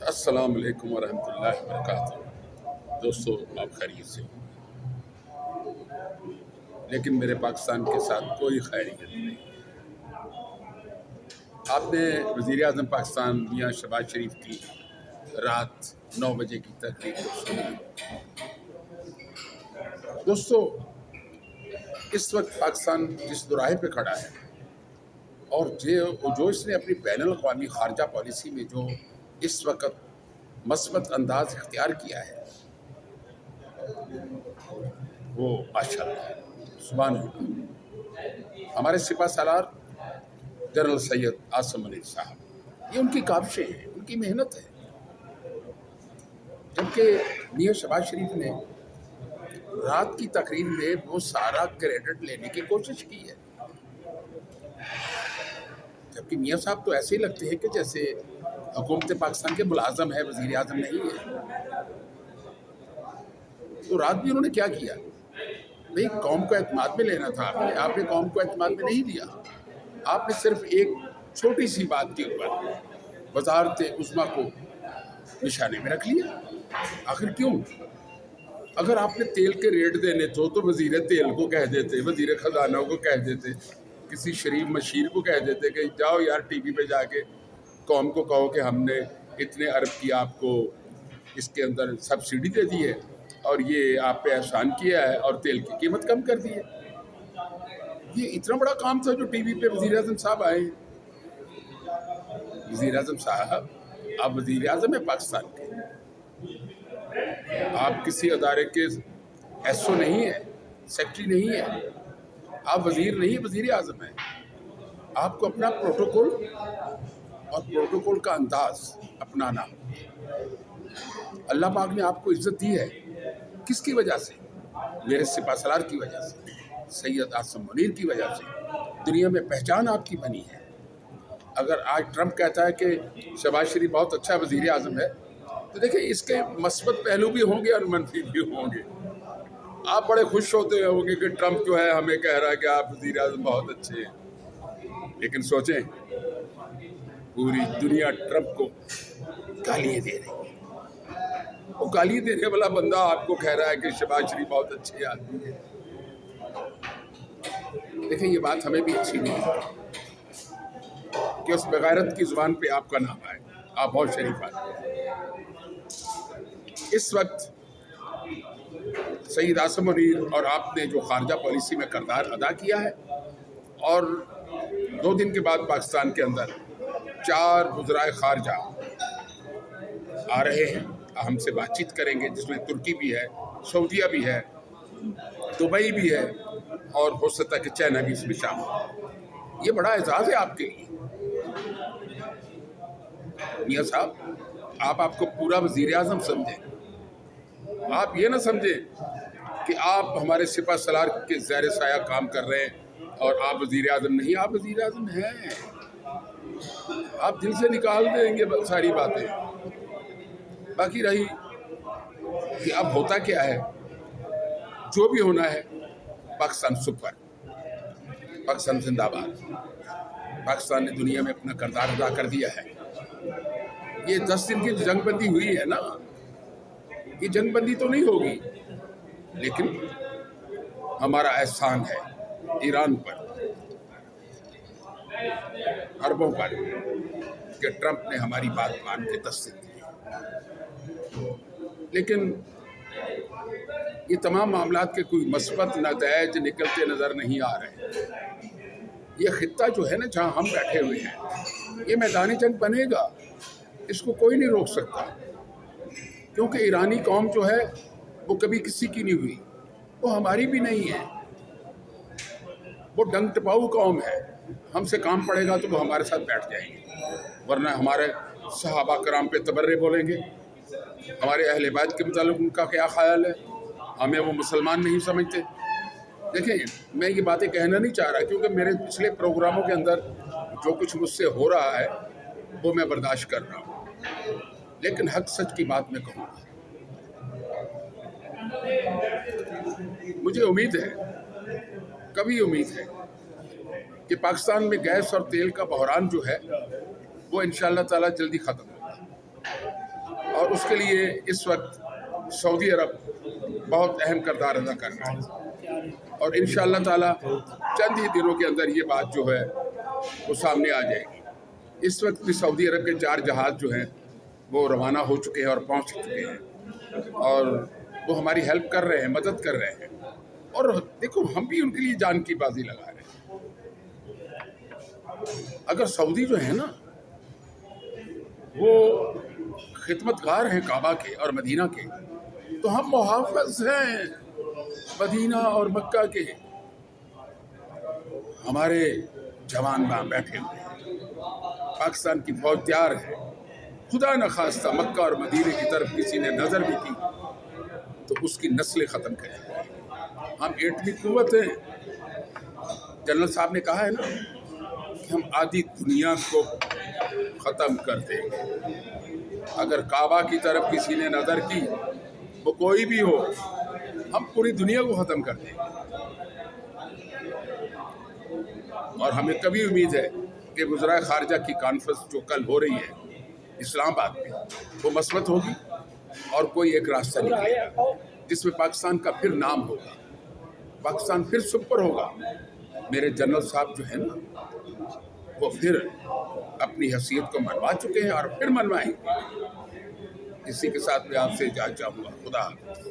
السلام علیکم ورحمۃ اللہ وبرکاتہ۔ دوستو، آپ خیریت سے ہو؟ لیکن میرے پاکستان کے ساتھ کوئی خیریت نہیں۔ آپ نے وزیر اعظم پاکستان میاں شہباز شریف کی رات 9 بجے کی تقریر کو سنی۔ دوستو، اس وقت پاکستان جس دوراہے پہ کھڑا ہے اور جو اس نے اپنی بین الاقوامی خارجہ پالیسی میں جو اس وقت مثبت انداز اختیار کیا ہے، وہ ماشاءاللہ سبحان اللہ۔ ہمارے سپہ سالار جنرل سید عاصم منیر صاحب، یہ ان کی کاوشیں ہیں، ان کی محنت ہے۔ جبکہ میاں شہباز شریف نے رات کی تقریر میں وہ سارا کریڈٹ لینے کی کوشش کی ہے، جبکہ میاں صاحب تو ایسے ہی لگتے ہیں کہ جیسے حکومت پاکستان کے ملازم ہے، وزیر اعظم نہیں ہے۔ تو رات بھی انہوں نے کیا کیا؟ بھئی قوم کو اعتماد میں لینا تھا، آپ نے قوم کو اعتماد میں نہیں لیا۔ آپ نے صرف ایک چھوٹی سی بات کے اوپر وزارت عظمیٰ کو نشانے میں رکھ لیا۔ آخر کیوں؟ اگر آپ نے تیل کے ریٹ دینے تو وزیر تیل کو کہہ دیتے، وزیر خزانہ کو کہہ دیتے، کسی شریف مشیر کو کہہ دیتے کہ جاؤ یار ٹی وی پہ جا کے قوم کو کہو کہ ہم نے اتنے ارب کی آپ کو اس کے اندر سبسڈی دے دی ہے اور یہ آپ پہ احسان کیا ہے اور تیل کی قیمت کم کر دی ہے۔ یہ اتنا بڑا کام تھا جو ٹی وی پہ وزیر اعظم صاحب آئے ہیں۔ وزیر اعظم صاحب، آپ وزیر اعظم ہیں پاکستان کے، آپ کسی ادارے کے ایس او نہیں ہیں، سیکٹری نہیں ہیں، آپ وزیر نہیں، وزیر اعظم ہیں۔ آپ کو اپنا پروٹوکول اور پروٹوکول کا انداز اپنانا۔ اللہ پاک نے آپ کو عزت دی ہے، کس کی وجہ سے؟ میرے سپہ سالار کی وجہ سے، سید عاصم منیر کی وجہ سے دنیا میں پہچان آپ کی بنی ہے۔ اگر آج ٹرمپ کہتا ہے کہ شہباز شریف بہت اچھا وزیر اعظم ہے، تو دیکھیں اس کے مثبت پہلو بھی ہوں گے اور منفی بھی ہوں گے۔ آپ بڑے خوش ہوتے ہوں گے کہ ٹرمپ جو ہے ہمیں کہہ رہا ہے کہ آپ وزیر اعظم بہت اچھے ہیں، لیکن سوچیں پوری دنیا ٹرمپ کو گالیاں دے رہی ہے۔ وہ گالی دینے والا بندہ آپ کو کہہ رہا ہے کہ شہباز شریف بہت اچھے آدمی ہے۔ دیکھیں یہ بات ہمیں بھی اچھی نہیں لگتی کہ اس بغیرت کی زبان پہ آپ کا نام آئے۔ آپ بہت شریف آدمی ہیں۔ اس وقت سید عاصم منیر اور آپ نے جو خارجہ پالیسی میں کردار ادا کیا ہے، اور 2 دن کے بعد پاکستان کے اندر 4 وزرائے خارجہ آ رہے ہیں، ہم سے بات چیت کریں گے، جس میں ترکی بھی ہے، سعودیہ بھی ہے، دبئی بھی ہے، اور ہو سکتا ہے کہ چائنا بھی اس میں شامل ہے۔ یہ بڑا اعزاز ہے آپ کے لیے میاں صاحب۔ آپ کو پورا وزیر اعظم سمجھیں، آپ یہ نہ سمجھیں کہ آپ ہمارے سپہ سالار کے زیر سایہ کام کر رہے ہیں اور آپ وزیر اعظم نہیں۔ آپ وزیر اعظم ہیں، آپ دل سے نکال دیں گے ساری باتیں۔ باقی رہی کہ اب ہوتا کیا ہے، جو بھی ہونا ہے، پاکستان سپر، پاکستان زندہ باد۔ پاکستان نے دنیا میں اپنا کردار ادا کر دیا ہے۔ یہ 10 دن کی جنگ بندی ہوئی ہے نا، یہ جنگ بندی تو نہیں ہوگی، لیکن ہمارا احسان ہے ایران پر، عربوں پر، کہ ٹرمپ نے ہماری بات مان کے تصدیق دی۔ لیکن یہ تمام معاملات کے کوئی مثبت نتائج نکلتے نظر نہیں آ رہے۔ یہ خطہ جو ہے نا جہاں ہم بیٹھے ہوئے ہیں، یہ میدانی جنگ بنے گا، اس کو کوئی نہیں روک سکتا، کیونکہ ایرانی قوم جو ہے وہ کبھی کسی کی نہیں ہوئی، وہ ہماری بھی نہیں ہے، وہ ڈنگ ٹپاؤ قوم ہے۔ ہم سے کام پڑے گا تو وہ ہمارے ساتھ بیٹھ جائیں گے، ورنہ ہمارے صحابہ کرام پہ تبرے بولیں گے، ہمارے اہل بیت کے متعلق ان کا کیا خیال ہے، ہمیں وہ مسلمان نہیں سمجھتے۔ دیکھیں میں یہ باتیں کہنا نہیں چاہ رہا، کیونکہ میرے پچھلے پروگراموں کے اندر جو کچھ مجھ سے ہو رہا ہے وہ میں برداشت کر رہا ہوں، لیکن حق سچ کی بات میں کہوں گا۔ مجھے امید ہے، کبھی امید ہے کہ پاکستان میں گیس اور تیل کا بحران جو ہے وہ انشاءاللہ تعالی جلدی ختم ہوگا۔ اور اس کے لیے اس وقت سعودی عرب بہت اہم کردار ادا کر رہا ہے، اور انشاءاللہ تعالی چند ہی دنوں کے اندر یہ بات جو ہے وہ سامنے آ جائے گی۔ اس وقت بھی سعودی عرب کے 4 جہاز جو ہیں وہ روانہ ہو چکے ہیں اور پہنچ چکے ہیں، اور وہ ہماری ہیلپ کر رہے ہیں، مدد کر رہے ہیں، اور دیکھو ہم بھی ان کے لیے جان کی بازی لگا رہے ہیں۔ اگر سعودی جو ہے نا وہ خدمت گار ہیں کعبہ کے اور مدینہ کے، تو ہم محافظ ہیں مدینہ اور مکہ کے۔ ہمارے جوان وہاں بیٹھے ہوئے ہیں، پاکستان کی فوج تیار ہے، خدا نخواستہ مکہ اور مدینہ کی طرف کسی نے نظر بھی کی تو اس کی نسلیں ختم کریں گے۔ ہم ایٹمی قوت ہیں، جنرل صاحب نے کہا ہے نا کہ ہم آدھی دنیا کو ختم کر دیں گے۔ اگر کعبہ کی طرف کسی نے نظر کی، وہ کوئی بھی ہو، ہم پوری دنیا کو ختم کر دیں گے۔ اور ہمیں کبھی امید ہے کہ وزرائے خارجہ کی کانفرنس جو کل ہو رہی ہے اسلام آباد میں، وہ مثبت ہوگی اور کوئی ایک راستہ نکلے گا جس میں پاکستان کا پھر نام ہوگا، پاکستان پھر سپر ہوگا۔ میرے جنرل صاحب جو ہے نا وہ پھر اپنی حیثیت کو منوا چکے ہیں اور پھر منوائیں گے۔ اسی کے ساتھ میں آپ سے اجازت چاہوں گا۔ خدا حافظ۔